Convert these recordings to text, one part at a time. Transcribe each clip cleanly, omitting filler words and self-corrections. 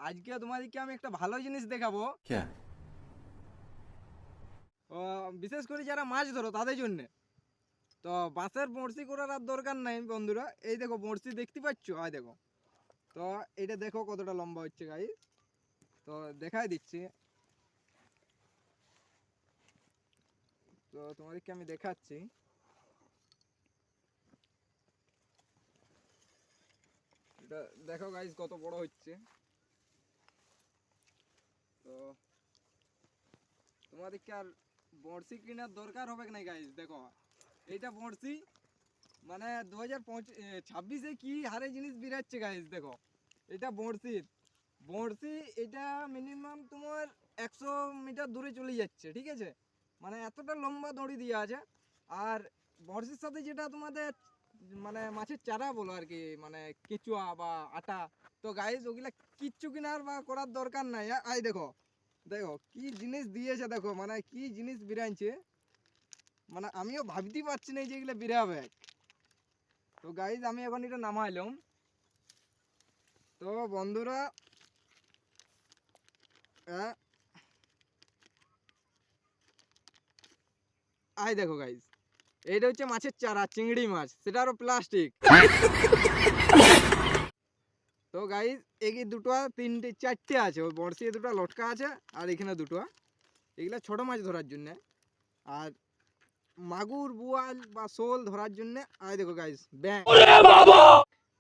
আজকে তোমাদেরকে আমি একটা ভালো জিনিস দেখাবো। বিশেষ করে যারা মাছ ধরো তাদের জন্য। তো বাঁশের বড়শি করার আর দরকার নাই বন্ধুরা। এই দেখো বড়শি দেখতে পাচ্ছ, দেখো। তো এটা দেখো কতটা লম্বা হচ্ছে গাইস। তো দেখাই দিচ্ছি। তো তোমাদেরকে আমি দেখাচ্ছি। এটা দেখো গাইস কত বড় হচ্ছে। তো তোমাদেরকে আর বড়শি কেনার দরকার হবে না গাইস। দেখো এইটা বড়শি, মানে 2026-এ কি হারে জিনিস বেরাচ্ছে গাইস। দেখো এটা বড়শি এটা মিনিমাম তোমার 100 মিটার দূরে চলে যাচ্ছে, ঠিক আছে। মানে এতটা লম্বা দড়ি দিয়ে আছে। আর বড়শির সাথে যেটা তোমাদের মানে মাছের চারা বলো আর কি, মানে কেঁচুয়া বা আটা। তো গাইস ওগুলা কিচ্ছু কিনার বা করার দরকার নাই। দেখো দেখো কি জিনিস দিয়েছে, দেখো মানে কি জিনিস বিরাইছে, মানে আমিও ভাবতেই পারছি না যে এগুলো বিরাবে। তো গাইজ আমি এখন এটা নামাইলাম। তো বন্ধুরা দেখো গাইজ, এইটা হচ্ছে মাছের চারা, চিংড়ি মাছ, সেটা আরো প্লাস্টিক। তো গাইজ এই দুটো তিনটে চারটে আছে, ওই বড়শি দুটো লটকা আছে, আর এখানে দুটো। এগুলা ছোট মাছ ধরার জন্য। আর মাগুর বোয়াল বা শোল ধরার জন্য। দেখো গাইজ ব্যাং,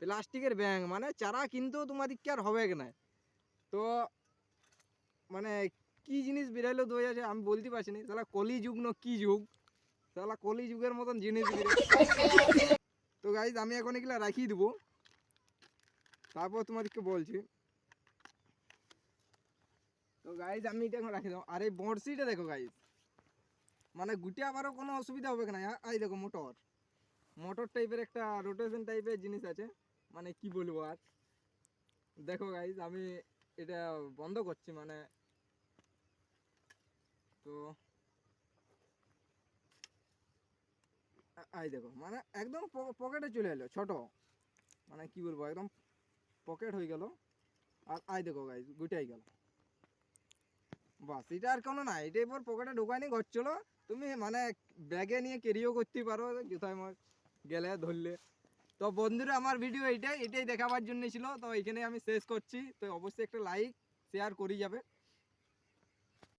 প্লাস্টিকের ব্যাং, মানে চারা কিন্তু তোমাদেরকে আর হবে না। তো মানে কি জিনিস বেরাইলো 2000, আমি বলতে পারছি না। তাহলে কলি যুগ না কি যুগ, তাহলে কলি যুগের মতন জিনিস তো গাইজ আমি এখন এগুলা রাখিয়ে দেবো, তারপর তোমাদেরকে বলছি। তো গাইজ আমি এটা এখন রাখি দেবো। আর এই বড়শিটা দেখো গাইজ, মানে গুটে আবারও কোনো অসুবিধা হবে না। দেখো মোটর টাইপের একটা রোটেশন টাইপের জিনিস আছে, মানে কি বলবো আর। দেখো গাইজ আমি এটা বন্ধ করছি, মানে তো দেখো মানে একদম পকেটে চলে এলো, ছোট, মানে কি বলবো একদম পকেট হয়ে গেল। আর দেখো গাইজ গুটাই গেল। বাস এটা আর কোনো না, এটা এবার পকেটে ঢোকায়নি, ঘর চলো। তুমি মানে ব্যাগে নিয়ে ক্যারিও করতে পারো কোথায় গেলে ধরলে। তো বন্ধুরা আমার ভিডিও এটাই দেখাবার জন্য ছিল। তো এখানে আমি শেষ করছি। তো অবশ্যই একটা লাইক শেয়ার করে যাবে।